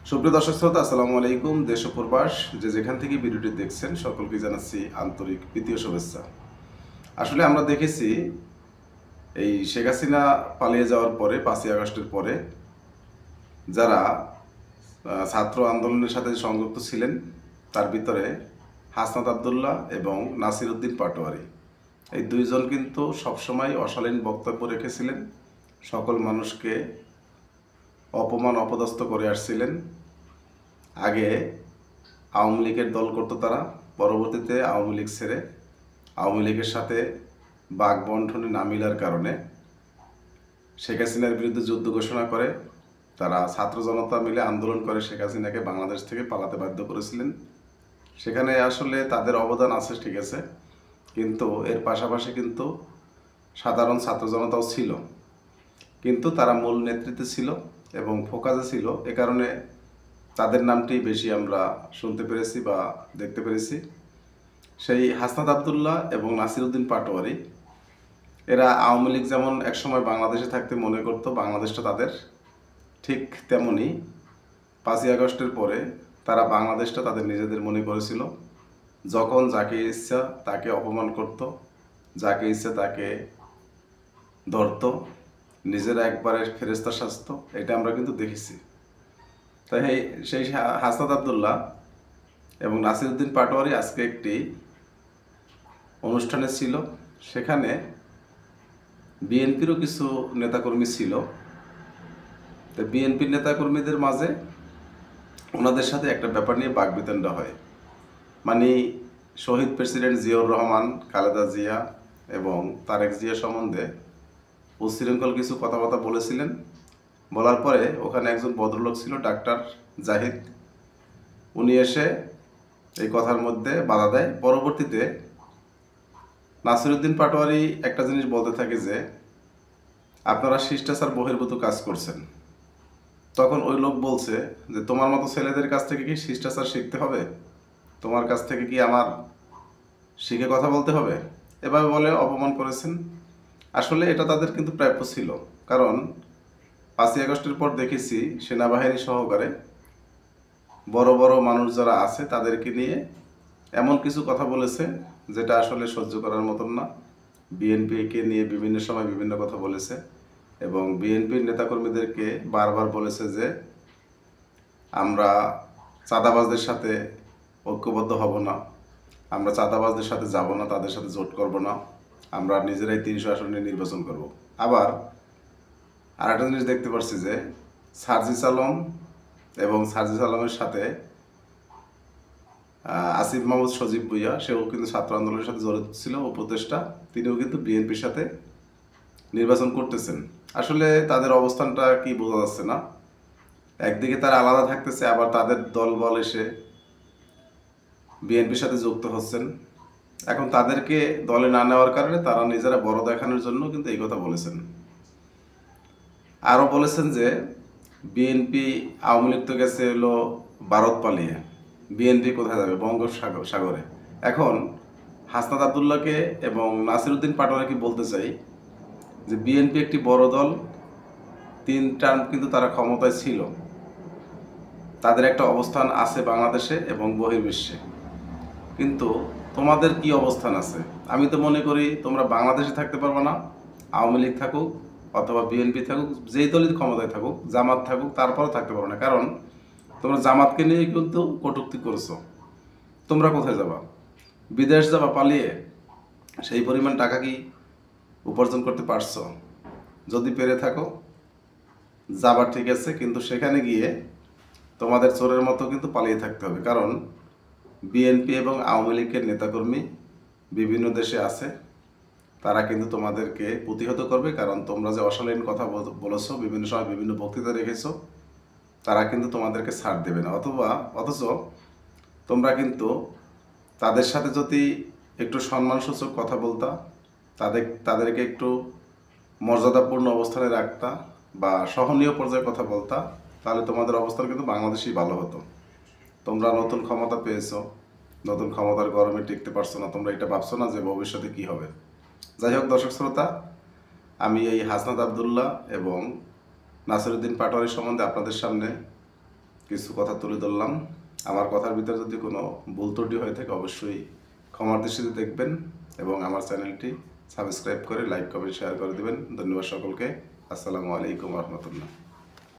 সুপ্রিয় দর্শক শ্রোতা, আসসালামু আলাইকুম। দেশ ও প্রবাস যে যেখান থেকে ভিডিওটি দেখছেন সকলকে জানাচ্ছি আন্তরিক প্রীতীয় শুভেচ্ছা। আসলে আমরা দেখেছি এই শেখ হাসিনা পালিয়ে যাওয়ার পরে 5ই আগস্টের পরে যারা ছাত্র আন্দোলনের সাথে সংযুক্ত ছিলেন তার ভিতরে হাসনাত আবদুল্লাহ এবং নাসির উদ্দিন পাটোয়ারি এই দুইজন কিন্তু সবসময় অশালীন বক্তব্য রেখেছিলেন, সকল মানুষকে অপমান অপদস্থ করে আসছিলেন। আগে আওয়ামী লীগের দল করতো তারা, পরবর্তীতে আওয়ামী লীগ ছেড়ে আওয়ামী লীগের সাথে বাকবণ্টনে না মিলার কারণে শেখ হাসিনার বিরুদ্ধে যুদ্ধ ঘোষণা করে তারা ছাত্র জনতা মিলে আন্দোলন করে শেখ হাসিনাকে বাংলাদেশ থেকে পালাতে বাধ্য করেছিলেন। সেখানে আসলে তাদের অবদান আছে, ঠিক আছে, কিন্তু এর পাশাপাশি কিন্তু সাধারণ ছাত্র জনতাও ছিল, কিন্তু তারা মূল নেতৃত্বে ছিল এবং ফোকাসে ছিল। এ কারণে তাদের নামটি বেশি আমরা শুনতে পেরেছি বা দেখতে পেরেছি। সেই হাসনাত আবদুল্লাহ এবং নাসির উদ্দিন পাটোয়ারি এরা আওয়ামী লীগ যেমন একসময় বাংলাদেশে থাকতে মনে করতো বাংলাদেশটা তাদের, ঠিক তেমনি 5ই আগস্টের পরে তারা বাংলাদেশটা তাদের নিজেদের মনে করেছিল। যখন যাকে ইচ্ছা তাকে অপমান করত, যাকে ইচ্ছা তাকে ধরত, নিজেরা একবারে ফেরেস্তা সাজত। এটা আমরা কিন্তু দেখেছি। তাই সেই হাসনাত আবদুল্লাহ এবং নাসির উদ্দিন পাটোয়ারি আজকে একটি অনুষ্ঠানে ছিল, সেখানে বিএনপিরও কিছু নেতাকর্মী ছিল। তো বিএনপির নেতাকর্মীদের মাঝে ওনাদের সাথে একটা ব্যাপার নিয়ে বাকবিতণ্ডা হয়, মানে শহীদ প্রেসিডেন্ট জিয়াউর রহমান, খালেদা জিয়া এবং তারেক জিয়া সম্বন্ধে উচ্ছৃঙ্খল কিছু কথাবার্তা বলেছিলেন। বলার পরে ওখানে একজন ভদ্রলোক ছিল, ডাক্তার জাহিদ, উনি এসে এই কথার মধ্যে বাধা দেয়। পরবর্তীতে নাসির উদ্দিন পাটোয়ারি একটা জিনিস বলতে থাকে যে আপনারা শিষ্টাচার বহির্ভূত কাজ করছেন। তখন ওই লোক বলছে যে তোমার মতো ছেলেদের কাছ থেকে কি শিষ্টাচার শিখতে হবে? তোমার কাছ থেকে কি আমার শিখে কথা বলতে হবে? এভাবে বলে অপমান করেছেন। আসলে এটা তাদের কিন্তু প্রাপ্য ছিল, কারণ 5ই আগস্টের পর দেখেছি সেনাবাহিনী সহকারে বড় বড় মানুষ যারা আছে তাদেরকে নিয়ে এমন কিছু কথা বলেছে যেটা আসলে সহ্য করার মতন না। বিএনপিকে নিয়ে বিভিন্ন সময় বিভিন্ন কথা বলেছে এবং বিএনপির নেতাকর্মীদেরকে বারবার বলেছে যে আমরা চাঁদাবাজদের সাথে ঐক্যবদ্ধ হব না, আমরা চাঁদাবাজদের সাথে যাব না, তাদের সাথে জোট করব না, আমরা নিজেরাই 300 আসনে নির্বাচন করব। আবার আরেকটা জিনিস দেখতে পাচ্ছি যে সার্জিস আলম এবং সার্জিস আলমের সাথে আসিফ মাহমুদ সজীব ভুইয়া, সেও কিন্তু ছাত্র আন্দোলনের সাথে জড়িত ছিল, উপদেষ্টা, তিনিও কিন্তু বিএনপির সাথে নির্বাচন করতেছেন। আসলে তাদের অবস্থানটা কি বোঝা যাচ্ছে না। একদিকে তারা আলাদা থাকতেছে, আবার তাদের দলবল এসে বিএনপির সাথে যুক্ত হচ্ছেন। এখন তাদেরকে দলে না নেওয়ার কারণে তারা নিজেরা বড় দেখানোর জন্য কিন্তু এই কথা বলেছেন। আরও বলেছেন যে বিএনপি, আওয়ামী লীগ তো গেছে হলো ভারত পালিয়ে, বিএনপি কোথায় যাবে? বঙ্গোপসাগরে। এখন হাসনাত আবদুল্লাহকে এবং নাসির উদ্দিন পাটোয়ারিকে বলতে চাই যে বিএনপি একটি বড় দল, 3 টার্ম কিন্তু তারা ক্ষমতায় ছিল, তাদের একটা অবস্থান আছে বাংলাদেশে এবং বহির্বিশ্বে। কিন্তু তোমাদের কি অবস্থান আছে? আমি তো মনে করি তোমরা বাংলাদেশে থাকতে পারবে না, আওয়ামী লীগ থাকুক অথবা বিএনপি থাকুক, যেই দলই ক্ষমতায় থাকুক, জামাত থাকুক, তারপরও থাকতে পারো না। কারণ তোমরা জামাতকে নিয়ে কিন্তু কটূক্তি করেছো। তোমরা কোথায় যাবা? বিদেশ যাবা পালিয়ে? সেই পরিমাণ টাকা কি উপার্জন করতে পারছো? যদি পেরে থাকো যাবা, ঠিক আছে, কিন্তু সেখানে গিয়ে তোমাদের চোরের মতো কিন্তু পালিয়ে থাকতে হবে। কারণ বিএনপি এবং আওয়ামী লীগের নেতাকর্মী বিভিন্ন দেশে আছে, তারা কিন্তু তোমাদেরকে প্রতিহত করবে। কারণ তোমরা যে অশালীন কথা বলেছো, বিভিন্ন সময় বিভিন্ন বক্তৃতা রেখেছো, তারা কিন্তু তোমাদেরকে ছাড় দেবে না। অথচ তোমরা কিন্তু তাদের সাথে যদি একটু সম্মানসূচক কথা বলতা, তাদেরকে একটু মর্যাদাপূর্ণ অবস্থানে রাখতা বা সহনীয় পর্যায়ে কথা বলতা, তাহলে তোমাদের অবস্থান কিন্তু বাংলাদেশেই ভালো হতো। তোমরা নতুন ক্ষমতা পেয়েছো, নতুন ক্ষমতার গরমে টিকতে পারছো না, তোমরা এটা ভাবছো না যে ভবিষ্যতে কি হবে। যাই হোক দর্শক শ্রোতা, আমি এই হাসনাত আবদুল্লাহ এবং নাসির উদ্দিন পাটোয়ারি সম্বন্ধে আপনাদের সামনে কিছু কথা তুলে ধরলাম। আমার কথার ভিতরে যদি কোনো ভুল ত্রুটি হয়ে থাকে অবশ্যই ক্ষমার দৃষ্টিতে দেখবেন এবং আমার চ্যানেলটি সাবস্ক্রাইব করে লাইক কমেন্ট শেয়ার করে দেবেন। ধন্যবাদ সকলকে। আসসালামু আলাইকুম রহমতুল্লাহ।